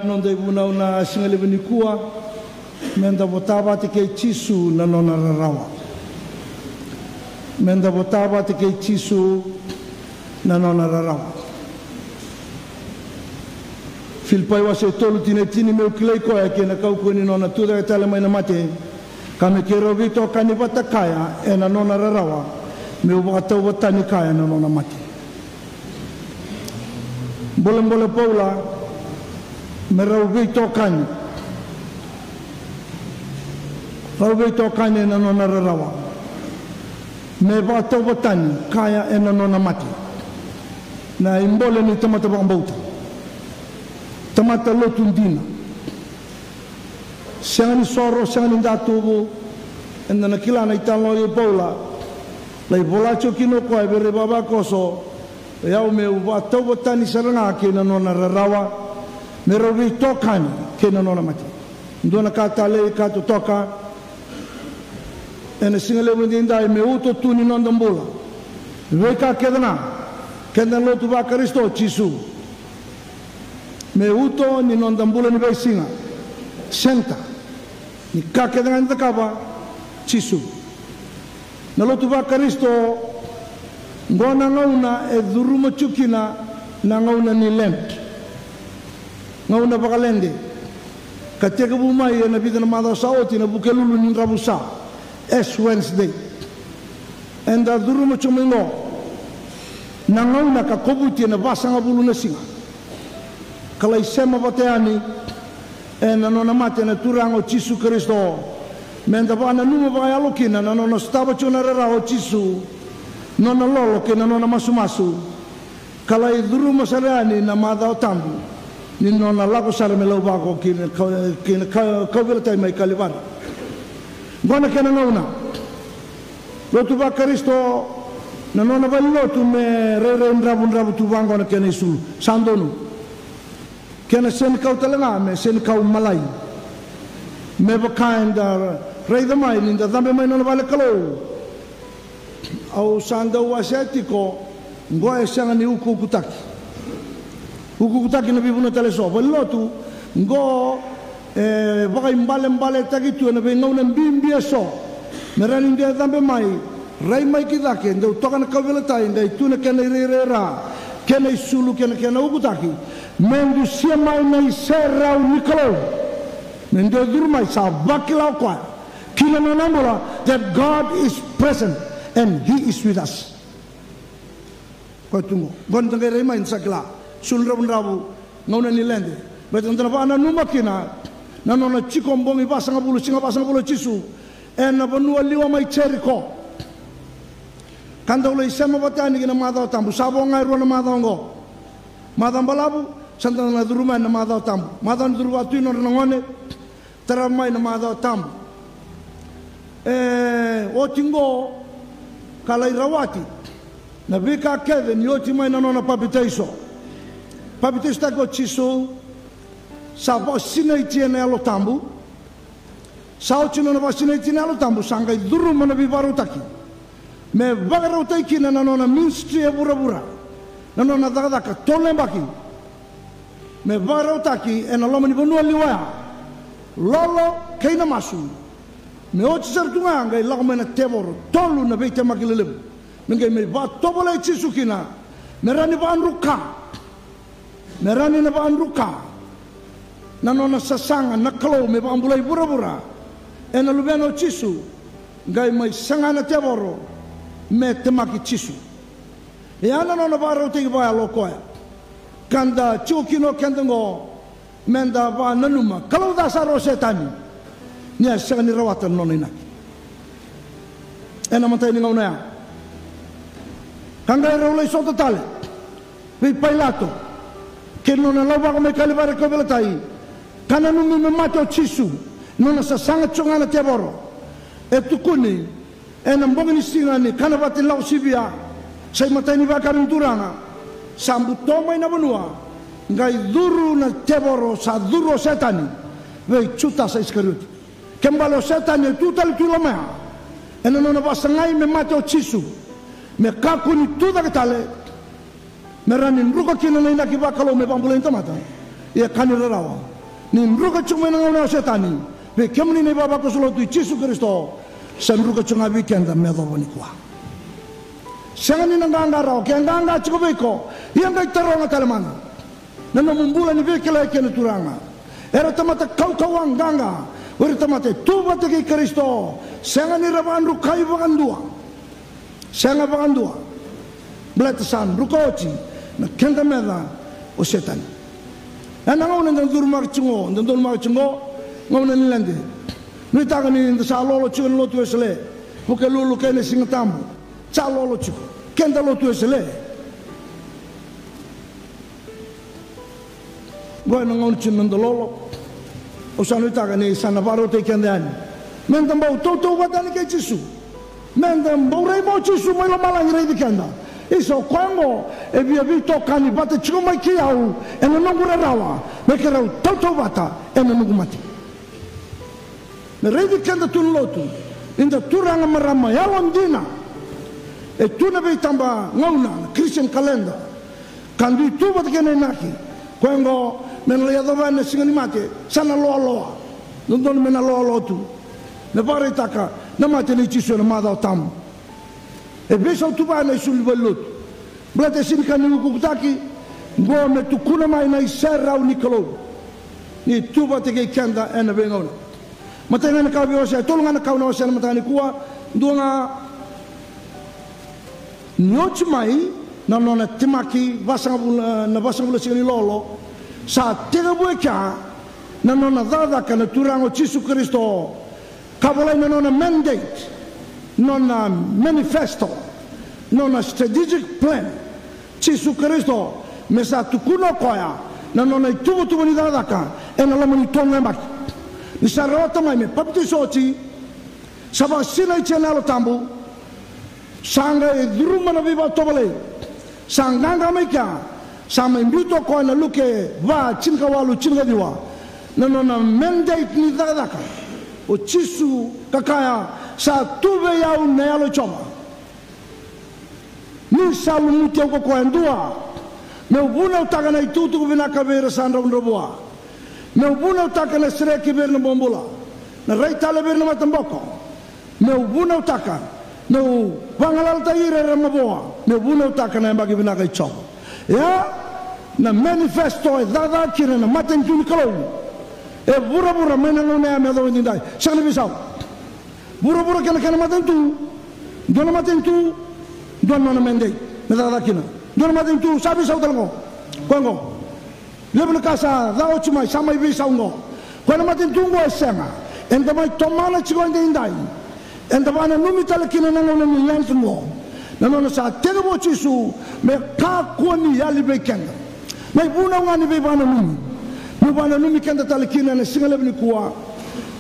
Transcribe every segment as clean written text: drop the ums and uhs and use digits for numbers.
non dai buna una singale benikua menda votava te ke chisu na nona rawa menda votava te ke chisu na nona rawa filpai wase tolu tini meu klei ko e ke na kau ko ni nona tuda tala mai na mate kame ke rovito kani bata kaya e na nona rawa meu bata watani kaya na nona mate boleh paula merovito kani rovito kani na nona rawa me bata watani kaya e na nona mate na imbole ni tamata bambauta tamata lotundina siang ni soro siang ni datubu enda na kila na italo yo paula lai bola chokino ko e bere baba koso yau me wa to tani saranga ke na nona rawa me rovi tokani ke na nona mati ndona kata le ka to toka ena singale mundinda me uto tuni non dombola ve ka kedna kenda lotu ba Kristo Jisu me uto ni non dombola ni besinga senta ni ka kedna ndakaba Jisu na lotu ba Kristo ngona ngauna e dhuruma chukina na ngauna ni lent ngauna bakalende kateka bumai na bidana mada saoti na bukelulu ni rabusa es Wednesday and the dhuruma chumingo na ngauna ka kobuti na basanga bulu na singa kala isema bateani e na nona mate na turango Jisu Kristo menda bana numa baya lokina na nona staba chuna rao Jisu nona lolo ke na nona masu kala i dhuru masarani na madao tambu ni nona lako sara melau bako kina kawila tai mai kalibari gona kena ngauna lotu ba Kristo na nona vali lotu me re ndrabu tubang gona kena isu sandonu kena sen kau talanga me sen kau malai me bakainda reida mai ninda dhambe mai nona vale kalau au sanda wasetiko ngoe sanga ni ukukutaki na bibuna teleso lotu ngo baka mbale takitu na be ngona mbimbia so merani ndia dhambe mai rai mai kidake ndo toka na kawela tai ndai tuna kena irera kena isulu kena ukutaki mendu sia mai na isera unikalo ndio durmai sa bakila kwa kila nanamula that God is present and He is with us. Kau tunggu. Gon tengah remai sakla. Sulrabu rabu ngauna nilende. Betul tengah apa numa kina. Nana cikombongi pasang bulu singa pasang bulu Jisu. Na benua liwa mai Jericho. Kanda ulai sama batani kina madau tambu. Sabo ngai ruana madau ngo. Madau balabu santana na durumai na madau tambu. Madau durwatu ino renangone. Teramai na madau tambu. O tinggo kalai rawati na vika Kevin yoti mai na nona papiteiso tako Jisu sa bosina itiene alo tambu sa ochino na bosina itiene alo tambu sangai duru mana bibaru taki me bagaro taki na nona ministry e bura na nona daga tole baki me bagaro taki e na lomani bonua liwa lolo keina masu me ochi sartunga ngai lagmena tebor tolu na beite makilelem ngai me ba tobola Jisu kina merani ba anruka merani na ba anruka na nona sasanga na kalo me ba ambulai bura ena lubeno Jisu ngai mai sanga na teboro me temaki Jisu e ana nona ba rote ba lokoya kanda chukino kendango menda ba nanuma kalau dasaro setani nia sanga ni rawatan nona ina ena matai ni ngauna kanga rawlai so totale vi pailato che non lava come calibare come tai kana numi me mato Jisu nona sa sanga chongana teboro e tukuni ena mbongini singani kana vati lau sibia sai matai ni vakarin turanga sambu toma ina benua ngai duru na teboro sa duru setani ve chuta sa iskarioti kembalo setani tutal tuloma ena nona basangai me mato Jisu me kakuni tuda ketale merani ruka kina na ina kiba kalau me pambulin tamata ia kanira rawa ni mruka chuma na ngona setani be kemni ne baba ko solo tu Yesu Kristo sa mruka chunga weekend me do boni kwa sangani na nganga ro ke nganga chiko beko yang kai taronga talemana na mumbula ni vekela ke turanga era tamata kau nganga ora tamata tuba te Kristo sangani raban rukai bagandua sanga bagandua blatasan rukochi na kenda meda o setan ana ngona ndur mak chingo ngona nilande ni tagani nda salolo chun lo tu esle porque lulu kene singatambu salolo chu kenda lo tu esle bueno ngona chin nda lolo o sanu tagani sanavaro te kendani mendamba toto wadani ke Jesu mendamba rei mo Jesu mai lo malang rei dikenda iso kwango e via vito kani bate chuma ki au e no ngura rawa me ke rau toto wata e no ngumati me rei dikenda tun lotu inda turanga marama ya londina e tuna be tamba ngauna Christian calendar kandu tu bate kene naki kwango men le yadovane singani mate sana loa non mena loa tu ne pare taka na mate ni Jesu na mada tam e beso tu ba na sul velut blate sin kanu kutaki go me tu kuna mai na serra unikolo ni tu ba te ke kanda ena bengona mate na ka bio se tolunga na ka na se mate ni kuwa ndonga nyoch mai na nona timaki vasanga na vasanga singani lolo sa tega bueka na nona dada kana turango Jesu Kristo kabola na nona mandate nona manifesto nona strategic plan Jesu Kristo me sa tukuno koya na nona tubu ni dada ka ena la mani tonga mak ni sa rota mai me papti sochi saba sina chenalo tambu sanga e duruma na viva tobale sanganga meka sama imbuto ko na luke va chinka walu chinga diwa na nona mandate ni dada ka o Jesu kakaya sa tuve ya unelo choma ni salu muti ko ndua me ubuna utaka na itutu kubina kabera sandra unroboa me ubuna utaka na sreki berna bombola na raita le berna matamboko me ubuna utaka me wangalal taire ramaboa me ubuna utaka na mbagi bina kai choma ya na manifesto e dada kire na maten tuni kalau e bura mena ngone me do ndai sakne bisau bura kana maten tu dona maten tu dona na mendei me dada kina dona maten tu sabi sau talgo kongo lebna kasa dao chuma sama bisau ngo kona maten tu ngo sema enda mai tomala chigo ndai enda bana numi talakina na ngone ni yantungo na nona sa tega mo Jesu me ka koni yali bekenda mai buna ngani be bana numi kenda talakina na singale ni kuwa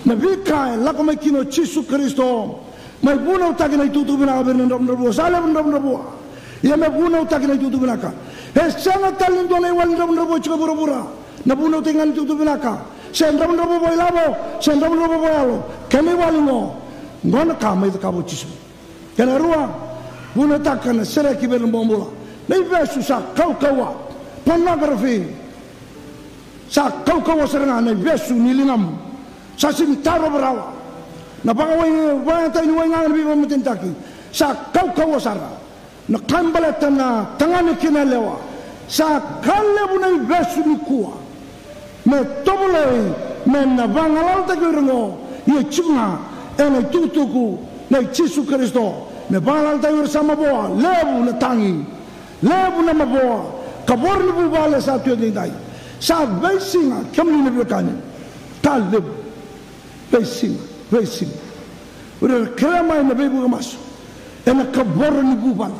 na vika la kama kino Jesu Kristo mai buna utaki na itutu bina berna ndabo sale ndabo ya me buna utaki na itutu bina ka e sanga talindo na wal ndabo chiko bura na buna utaki na itutu bina ka se ndabo boilabo se ndabo boyalo kemi walingo ngona kama ita kabo Jesu kana ruwa buna takana sere ki berna bombola nei versu sa kaukawa pornography sa kaukawa seranga nei versu nilingam sa simtaro berawa na bangawai wanta ni wanga ni bibo mutentaki sa kaukawa sara na kambala tana tangani kina lewa sa kalle bunai versu ni kuwa me tobole me na bangalal ta gurungo ye chunga ena tutuku na Jesu Kristo me bangalal ta gur sama boa lebu na tangi lebu na maboa kabor ni bubale sa tu dai sa vesinga kamni ni bekani tal lebu vesinga ura krema na bebu mas ena kabor ni bubale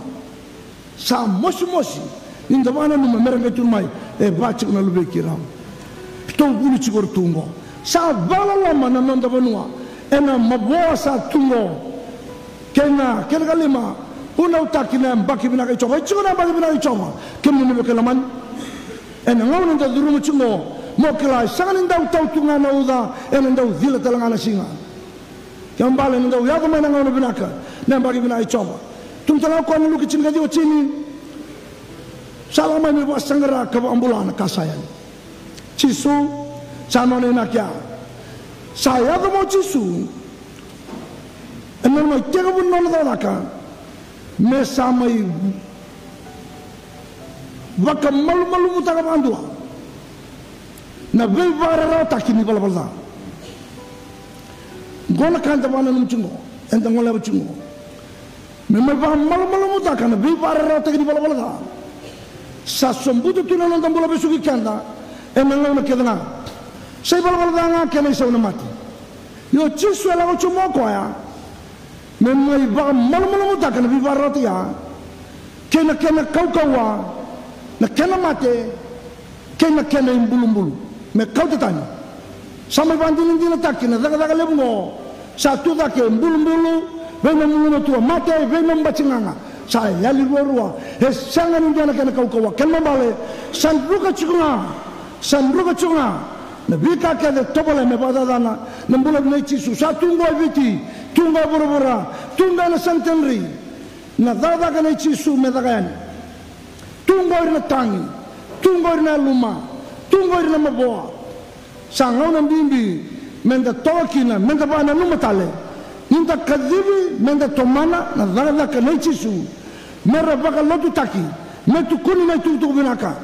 sa mosi inda bana no merenge tu mai e bachi na lube kiram to buni chigor tungo sa vala lama na nonda banua ena maboa sa tungo kena kalima una utakina mbaki bina kai choma chuna mbaki bina kai choma kemni ne bekelaman ena ngawna nda durumu chungo mokla sangan nda utautunga na uda ena nda udila talanga na singa kambale nda uyado mana ngawna binaka na mbaki bina kai choma tumtala ko nu kichin ga dio chini salama me wasangara ka ambulana kasayan Jesu Sama ni nak ya. Saya tu mau cisu. Enam mai tega pun non dah nak. Me samai. Baka malu mutaka bandua. Na vei vara tak kini bala. Gona kanta bana num cungo. Entang ngola cungo. Me mai ba malu mutaka na vei vara tak kini bala. Sa sombuto tu non bola besuki kanda. Enang na kedana. Sai bala nga kena isa na mati. Yo cisu ala ko chumo ko ya. Me mai ba malu mutaka na vei vara ya. Kena kau kawa. Na kena mate, kena imbulu. Me kau tetanya. Sampai banding dina takina, daga lebungo. Satu dake imbulu, vem mungu tua mate, vem mbacinganga. Saya yali ruwa. Sangan indiana kena kau kawa, kena bale. Sanruka chunga. Na bika kene tobole me badadana. Nambula nechi su. Satu ngoi viti, tunga bura, tunga na santenri. Na daga nechi su me dagayani. Tunggoir na tangi, tunggoir na luma, tunggoir na maboa. Sangau na bimbi, menda tokina, menda bana luma tale. Ninta kadibi, menda tomana, na dala kanechisu. Mera baka lotu taki, metu kuni na tutu binaka.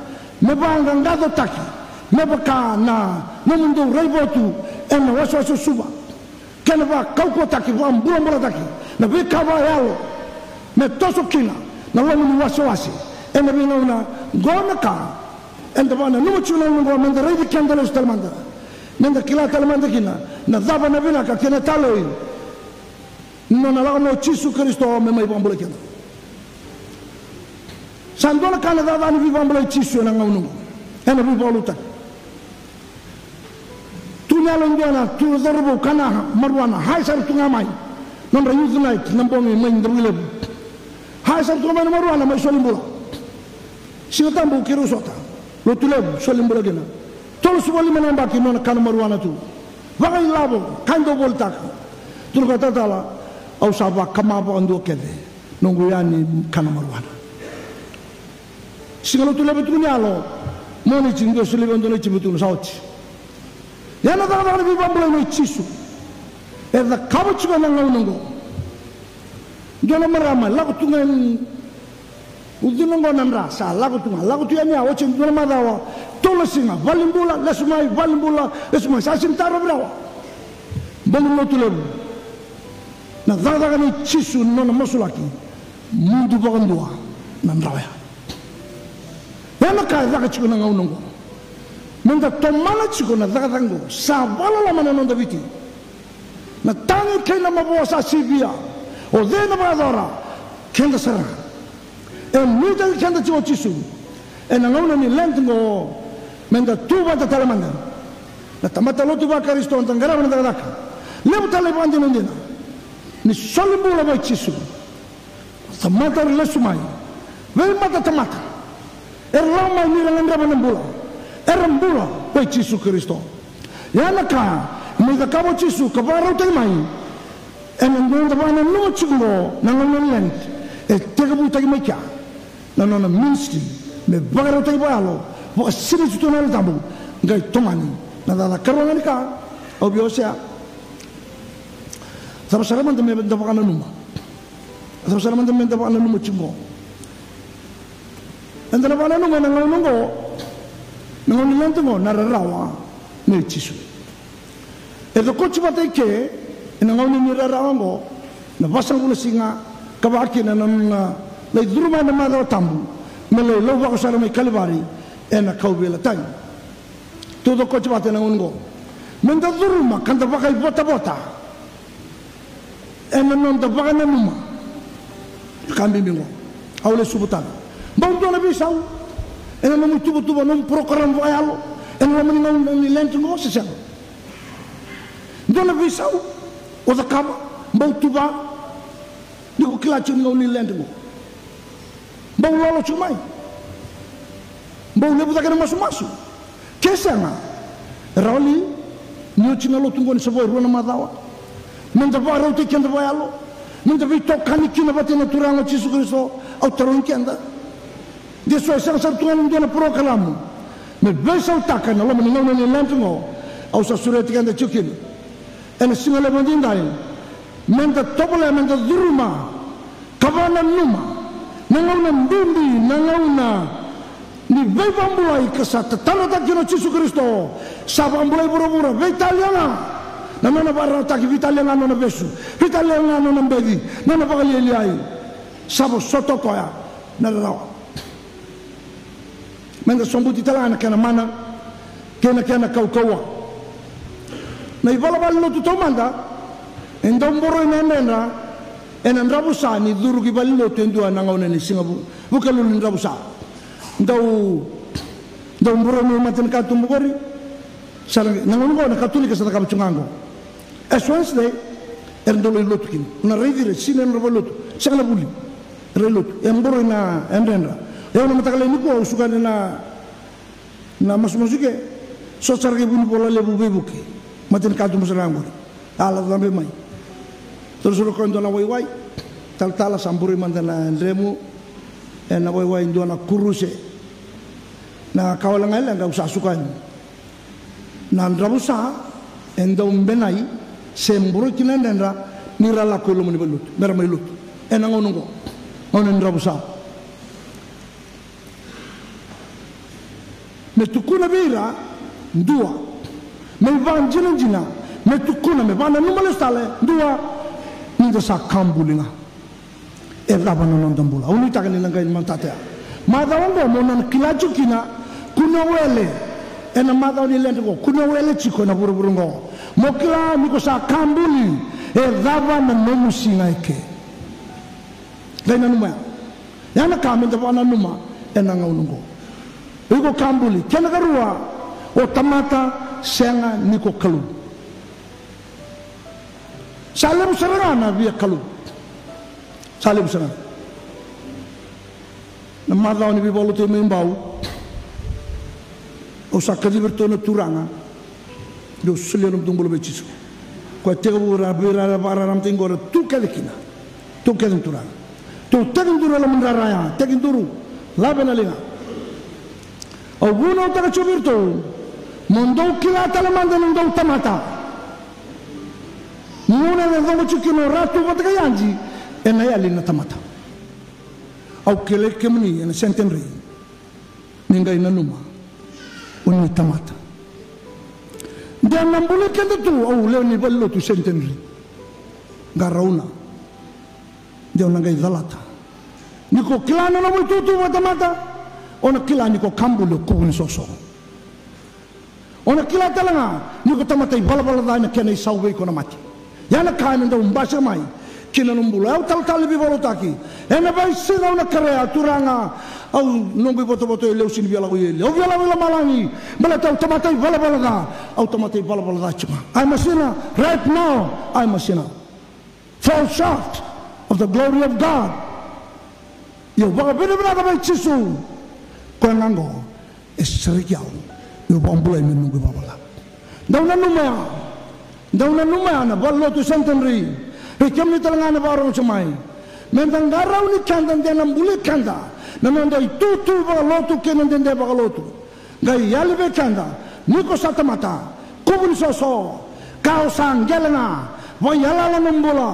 Meba angangado taki, meba ka na mundo reibotu, ena waso suba. Kena ba kauko taki, ba mbura taki. Na vika ba yalo, me toso kina, na lamu waso. Ena bina gona ka enda bana no chuna no manda rei kenda lo stalmanda menda kila talmanda kina na daba na bina ka kena taloi no na la no Cisu Kristo me mai bambula kena sandona kana daba ni bambula Cisu na ngau ena bi voluta tu nyalo ngona tu zorbo kana marwana hai sar tu ngamai non ra use night nambongi mai ndrule hai sar tu ngamai marwana mai solimbula Singatan bu kiru sota, lo tulem solim beragina. Tolong semua lima nambah kini nak kan maruana tu. Bagai labo, kan do boltak. Tu kata tala, au sabak kamapa ando kede. Nunggu yani kan maruana. Singalo tulem betul ni alo. Moni cinggo solim ando ni cibutul sauci. Yana tak ada lebih bambul ni cisu. Erda kamu juga nunggu. Jangan meramai, lagu tungan. Udunongo namra sa lagu tu yani awo cindul madawa tola singa valimbula lesumai sa sintaro brawa balum tulem na daga ni cisu no na masulaki mundu bagandua namra ya yana ka daga ciku na ngaunongo menda tomala ciku na daga tango sa bala la mana no daviti na tangi kena mabawa sa sibia o dena badora kenda sarang muita kenda ciu cisu, ngau ni lentingo, menda tuba ta talamanda, na tamata lo tuba Kristo antangara mana daka, lebu talebandi nundina, ni solimbula mai cisu, tamata lesumai, vei mata tamata, lama ni langra manambula, rambula mai cisu Kristo, yana ka, muita kabo cisu kabaro temai, ngau ta bana no cigo, ngau lent, tega buta mai kya. Na ministry me bagaro tai balo bo sini tu na tabu ngai tomani na da karwana ka obiosia sama-sama me dapakan numa sama-sama me dapakan numa chingo andana bana numa na nungo nilantungo na rawa ne chisu edo kochi batai ke na ngau ni rawango na basang guna singa kabaki na Lai duruma na mada tambu, mele loba ko sara mai kalibari, ena kau bela tai. Todo ko cibate na ungo. Menda duruma kanta pakai bota. Ena non da pakai na numa. Kambi bingo. Aule subutan. Bang tu na bisau. Ena non tubo non program vayalo. Ena non ngau ni lentingo sesang. Dona bisau. O da kama bang tuba. Ni ko klachu ngau ni lentingo. Bau lolo cumai, bau lebu tak ada masuk. Kesana, rali, nyuci nalo tunggu ni sebuah ruang madawa. Mendapat roti kian dapat alo, mendapat tokan ikin dapat yang turang Yesus Kristus, au terung kian dah. Dia suai sang satu orang dia nak pro kalamu. Membesar takkan Allah meninggal ni lantungo. au sa sureti kanda chukin ena singale mandindai menda topole menda duruma kavana numa nangauna mbimbi nangauna ni veivambulai kasata tanata kino Yesu Kristo sabambulai bura-bura veitaliana namana barra taki vitaliana nona besu vitaliana nona mbedi nona bagaliai sabo soto koya narawa menda sombuti talana kana mana kena kau-kaua na ivala-vala lotu tomanda endong boro inenera enan rabusa ni duru kibali lotu endua nangauna ni Singapura bukan ni rabusa ndau boro ni maten katu mugori sarang nangauna na katulika sa nakabutsungango as Wednesday erndolo lotu kini na revire sinen lotu sagala buli relotu emboro na endendra eu na matakale ni ko usukane na masumusuke so sarge buni bola lebu bebuke maten katu musalangori ala lambe mai terus ro ko ndona wai tal samburi mandana ndremu na wai ndona kuruse na kawalanga nga usasukan na ndrabusa endo mbenai semburu kinandendra nirala ko lo muni belut mera mai lut enangonongo onen ndrabusa metukuna beira ndua me vanjina metukuna me bana numale stale ndua ninda sa kambulinga elabana nondambula unita kanina ngai mantatea madawongo monan kilaju kina kuna wele ena madaw ni lendgo kuna wele chiko na buruburungo mokila niko sa kambuli elabana nomusinga ike dena numa yana kamenda bana numa ena ngaunungo iko kambuli kena garua o tamata senga niko kalu salem sarana via kalu salem sarana na madaw ni bibolo te membau o sakadi bertona turanga do sulenum dumbulo bechisu ko tegura bira bararam tingora tu kadekina tu kadem turanga tu tegindura la mundaraya teginduru labena linga o buno taga chubirto mondo kilata la mandano ndo tamata muna na dongo chukino ratu batgayanji ena ya lina tamata au kele kemni ena sentenri ninga ina numa uni tamata dan nambule kende tu au le ni ballo tu sentenri garauna dia ngai dalata niko kilana na mututu batamata ona kila niko kambulo ko ni soso ona kila talanga niko tamata bala da na kene sauwe ko na mati yana kana ndo mbasha mai kina numbula au tal bi volotaki ena vai sina una karea turanga au nongo boto ele usini biala ko ele o biala malangi bala tau tamata bala da au tamata bala da chuma I masina right now I masina fall short of the glory of God yo baga bene ka bai chisu ko nango esrikiao yo bombula mi nungu babala dauna numa na ballo tu sentenri e kemni talanga na baro chumai mendangarau ni kandan denam bule kanda namanda itu ballo tu kenan dende ballo tu gai yalbe kanda niko satamata kubun soso kau sangelana wa yalala numbula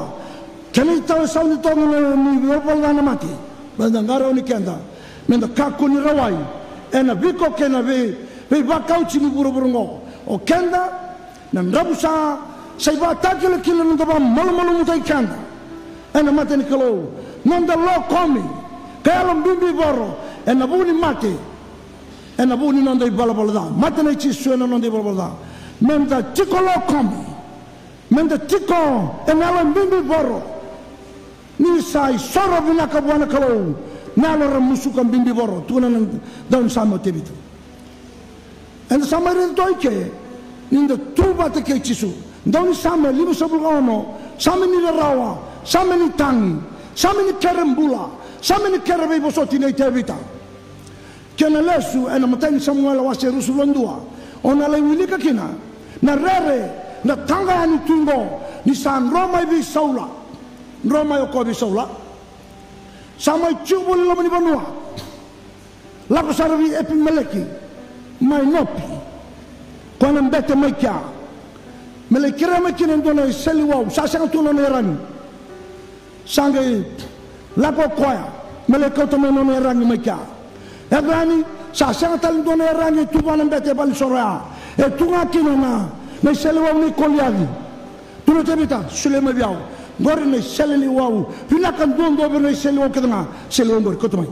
keni taw sauni tongu ni ballo na mati mendangarau ni kanda menda kakuni rawai ena biko kena be bakau chini buru-burungo o kenda na ndabusa saiba takile kile ndaba malu mutai kanda ena mateni kalo nanda lo komi kaya mbimbi boro ena buni mate ena buni nanda ibala da mateni chisu ena nanda ibala da menda tiko lo komi menda tiko ena mbimbi boro ni sai soro binaka buana kalo nalo ramusuka mbimbi boro tuna dan samo tebitu en samari toike ninda tuba te ke chisu ndoni sama libu sabulgono sama ni rawa sama ni tangi sama ni kerembula sama ni kerebe bosoti nei tevita kena lesu ena matani Samuel wase rusulondua ona le wilika kina na rere na tanga ni tungo ni san Roma bi Saula Roma yoko bi Saula sama chubul lo ni banua la ko sarvi epimeleki mai nopi Kona mbete mai kia. Mele kira mai kina ndona seli wau. Sasanga tuna nerangi. Sangai lako koya. Mele kau tama nona nerangi mai kia. Egrani sasanga tali ndona nerangi tubana mbete bali sorea. E tunga kina na seli wau ni koliagi. Tuna tebita sule mai biau. Gori na seli wau. Pinakan dondo beri na seli wau kedanga. Seli wau gori kotomai.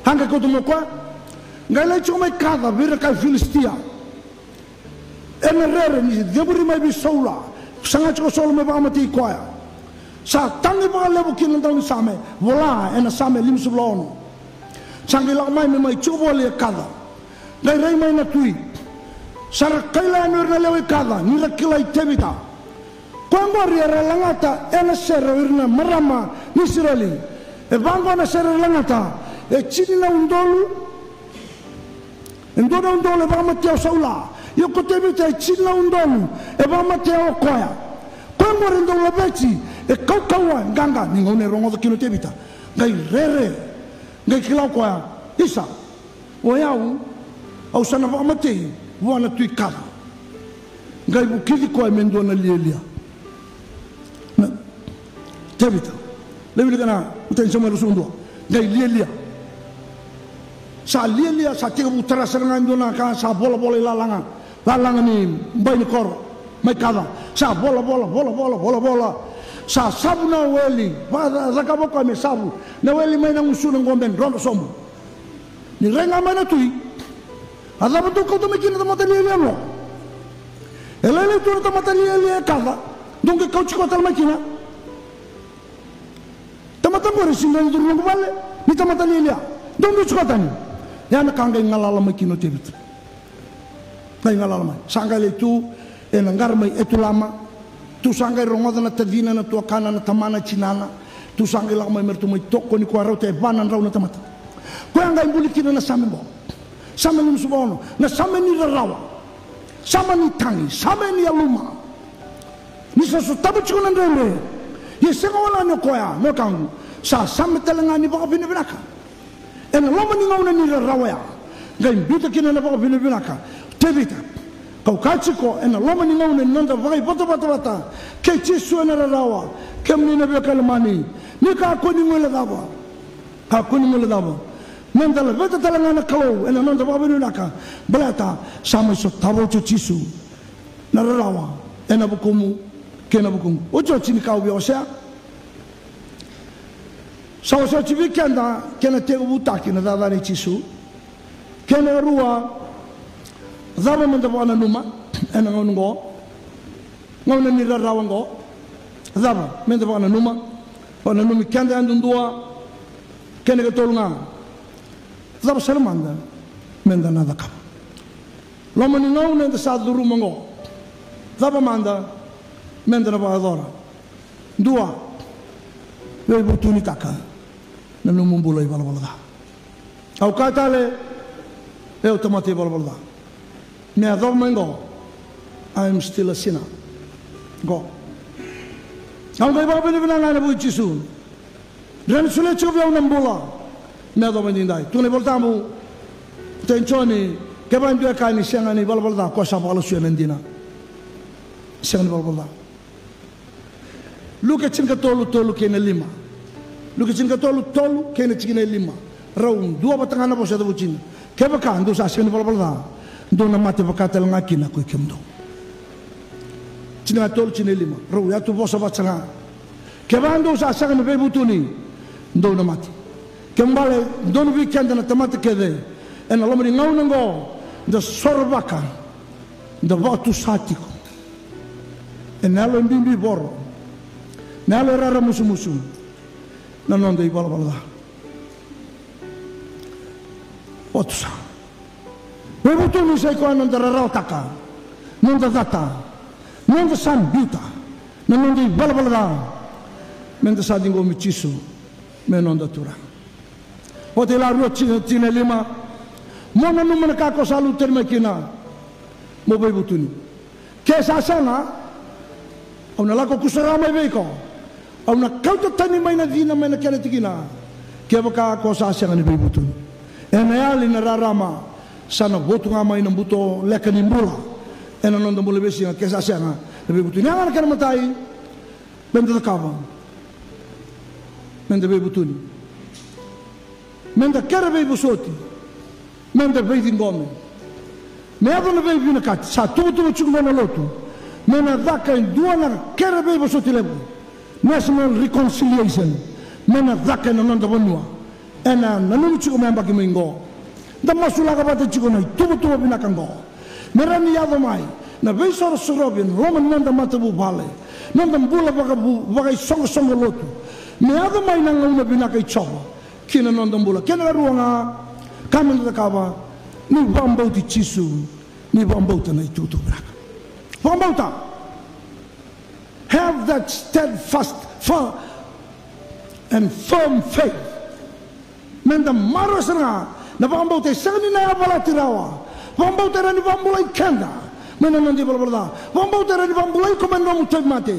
Hanga kotomo kwa. Ngai lai chuma kada vira kai Filistia. Ena rere ni deburi mai bi soula. Sanga choko soula me ba mati koya. Sa tangi ba lebu kin ndang same. Vola ena same lim sublono. Sangi la mai me mai chubo le kada. Ngai rei mai na tui. Sar kaila no na lewe kada ni rakila itebita. Kwangori era langata ena sera irna marama ni sirali. E bango na sera langata e chini na undolu. Ndona undolo ba mateo saula. Yo kotebita e china undolo e ba mateo koya. Kwa ngore ndola beti e kaukawa nganga ningone rongo kino tebita. Ngai rere ngai kilau koya isa. Oyau au sana ba matei wana tuikala. Ngai bukili koya mendona lielia. Na tebita. Lewi kana utenso marusundo. Ngai lielia. Sa lilia sa tiga utara serangan dona ka sa bola lalanga ni bai ni kor mai kada sa bola sa sabu na weli ba zakabo ka me sabu na weli mai na musu ngomben rondo somu ni renga mana tui ada betul kau tu mikir na mata lilia lo elele tu na mata lilia kada dong kau ciko tal makina tamata ngore singan duru ngale ni tamata lilia dong tu ciko tani yana kangai ngalala mai kino tebit kai ngalala mai sangai tu ena ngar mai etulama tu sangai rongoda na tadina na tua kana na tamana cinana tu sangai la mai mertu mai toko ni kwa rote banan rau na tamata ko ngai bulikina na samembo sameni subono na sameni rawa samani tangi sameni aluma ni so tabu chuna ndele yesenga wala no koya no kangu sa sametelanga ni baka bine binaka ena loma ni ngauna ni rawaya ngai bita kina na baka bine binaka tebita kau kachiko ena loma ni ngauna nanda vai bata ke chisu ena rawa kemni na be kalmani ni ka koni ngole daba nanda la beta talanga na kalau ena nanda baka bine binaka balata sama so tabo chisu na rawa ena bukumu kena bukumu ojo chini kau bi osea Sao civi kenda kena tegu butaki na dadani chisu kena rua zaba menda wana numa ena ngona ni rawango zaba menda wana numi kenda andundua kena ketolunga zaba salmanda menda nada kap loma ni ngona nda saduru mango zaba manda menda na badora dua we butuni taka na numumbulay balbalda au katale eu tomate balbalda me adormengo I'm still a sinner go au dai baba ni binanga na buichisu ren sule chovia unambula me adormendindai tu ne voltamu tensioni che va in due cani siano ni balbalda cosa bala su mendina siano balbalda luka cinka tolu kena lima Luka cinka tolu kena cikina lima raun dua batang anak bosa tu cina keba kan tu sasian balbalda do na mati bakatel ngakina ko kemdo cina tolu cina lima raun ya tu bosa batanga keba ando sasian me bebutuni do na mati kembale do no weekend na tamate kede en alomri ngaunango da sorbaka da vatu satiko en alo mbimbi boro nalo rara musu nanondo i balbalda otusa bebutuni sai ko ananda rarotaka nonda data nonda sambuta nanondo i balbalda menda sadingo michisu menonda tura ote la ruo cine lima mona numana kako salu termakina mo bebutuni ke sasana ona lako kusara mai beko ona kauta tani mai na vina mai na kena tikina ke baka ko sasana ni bebutuni ena ali na rarama sana botunga mai na buto lekani mbula ena nonda mula besinga kesa sianga nabe butuni angan kana matai benda takava menda be butuni menda kera be busoti menda be dingome me ado na be bina kat sa tu chungo na lotu mena daka in duana kera be busoti lebu national reconciliation mena daka na nonda bonua ena nanu chungo memba kimingo da masula ka bata chungo na tu bina kango merani ado mai na be soro sorobin roman nonda matabu bale nonda bula bagai songo lotu me ado mai na nguna bina kai chowa kina nonda bula kena ruanga kamen da kava ni bambauti chisu ni bambauta na itutu braka bambauta have that steadfast and firm faith menda marasana na bambauta sani na abala tirawa bambauta rani bambulai kenda mena nandi balbalda bambauta rani bambulai komendo mutai mate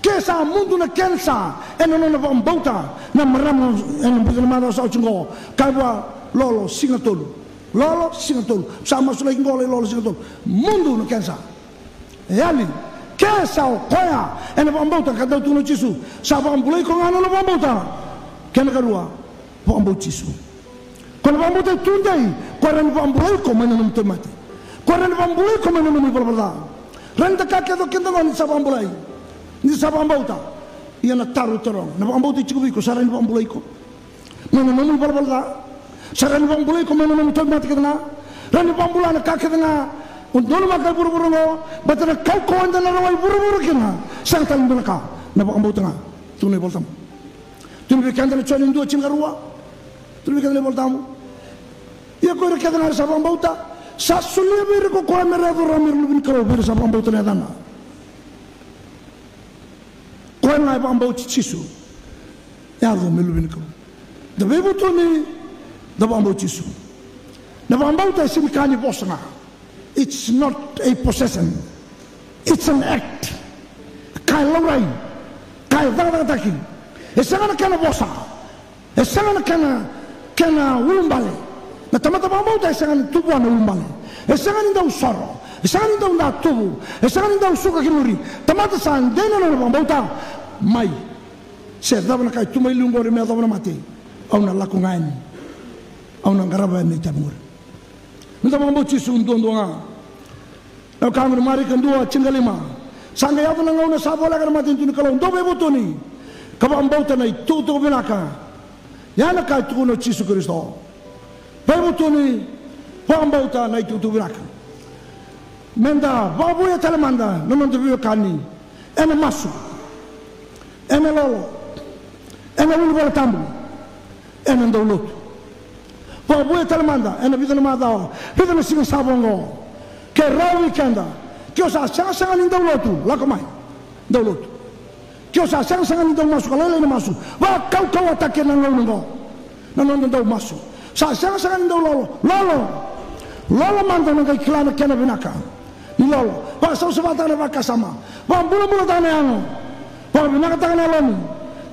kesa mundu na kensa ena nona bambauta na maramo ena bugana mara sa chingo kawa lolo singatolu sama sulai ngole lolo singatolu mundu no kensa yali kesa o koya ena bambauta kada tu no chisu sa bambulai ko ngana no bambauta kena karua bambau chisu kono bambauta tundai koran bambulai ko mena no temate koran bambulai ko mena no balbalda randa ka kedo kendo ni sa bambulai ni sa bambauta ia na taru terong na bambauta chiku ko saran bambulai ko mena no balbalda saran bambulai ko mena no temate kedna ran bambulana ka kedna undolo makai buru-buru ngo batana kau ko anda na rawai buru-buru kena sang tan belaka na bambauta nga tunai boltam tunai kanda na choni ndo chingarua tunai kanda boltamu ia ko rekada na sa bambauta sa sulia bir ko merado ramir lubin karo bir sa bambauta na dana ko na bambauta chisu ya do melubin karo da bebuto ni da bambauta chisu na bambauta simkani bosna. It's not a possession. It's an act. Kai laurai, kai dagataki. Esangana kana bosa. Esangana kana umbale. Na tamata bambauta esangana tubu ana umbale. Esangana inda usoro. Esangana inda unda tubu. Esangana inda usuka kinuri. Tamata san dena na bambauta mai. Se dava na kai tumai lungori me dava na mate. Au na lakungaini. Au na ngaraba ni tamur. Minta mambo chisu ndonga na kamera mari kandua chingalima sanga yato na ngauna sabola kana matin tuni kalau ndo bebo tuni kaba ambauta na itutu binaka yana kai tuno chisu Kristo bebo tuni pa ambauta na itutu binaka menda babu ya talemanda no manda biyo kani ena masu ena lolo ena ulwala tambu ena ndolotu babu ya talemanda ena vidana madao vidana singa sabongo ke rawi kanda kyo sa sang ni dawlotu lakomai dawlotu kyo sa sang ni daw masu kalele na masu wa kau atake na ngo na non daw masu sa sang ni daw lolo manda na kai klana kena binaka ni lolo pa sa bata na bakasama wa bula tane ano pa binaka tane lomu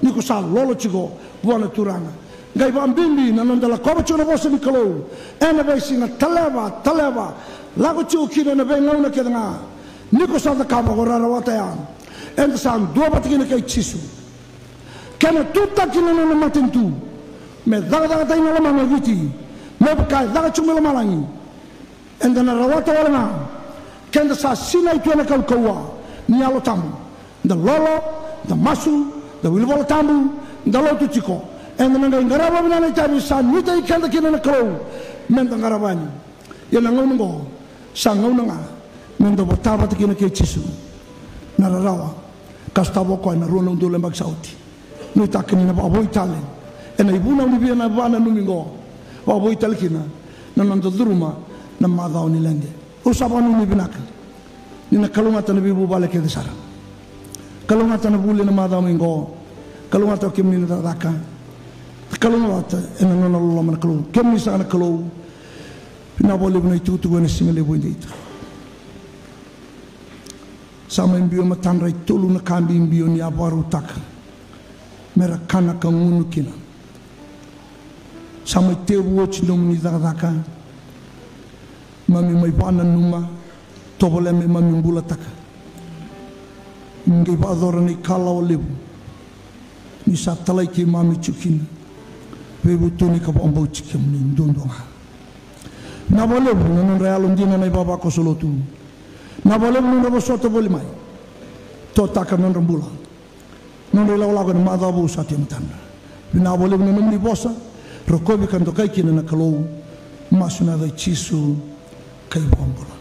ni ko sa lolo chigo buana turana gai bambimbi na non dala ko chona bosa ni kalo ena vai singa taleva lago chukina na venga una kedanga niko sa da kama gorara wata ya en san dua batikina kai chisu kana tutta kina na matentu me daga ta ina lama ngiti me ka daga chumela malangi en na rawata wala kenda sa sina itu na kalkawa ni alo tamu da lolo da masu da wilwala tamu da lo tuchiko en na ngaraba bina na tabi sa nita ikanda kina na kalo men da ngarabani ya na ngongo sangau nanga mendo botava tikina ke chisu na rawa kastavo ko na rona ndo lembak sauti no takini na babo italen ena ibuna ni na bana numingo babo italkina na nando duruma na madao ni lende usabanu ni binak ni na kalunga tan bibu balake de sara kalunga tan bule na madao mingo kalunga to kimni na daka kalunga ta ena no lo man kalunga kimni sa na kalunga na boleh bina itu tu guna simele bunyi itu. Sama imbio matan rai tolu na kambi imbio ni abaru tak. Merakana kangunu kina. Sama tebu watch nom ni daka. Mami mai pana numa tobole me mamimbula taka ngi badora ni kala o lebu ni satalai ki mami chukina webu tuni ka bombo chikem ni ndondonga na bole non realo ndina nei baba ko solo tu na bole non rabo soto boli mai to taka non rambula non rela wala ko ma dabu satim tan na bole non ni bosa rokobi kan to kai kina na kalau masuna da chisu kai bombola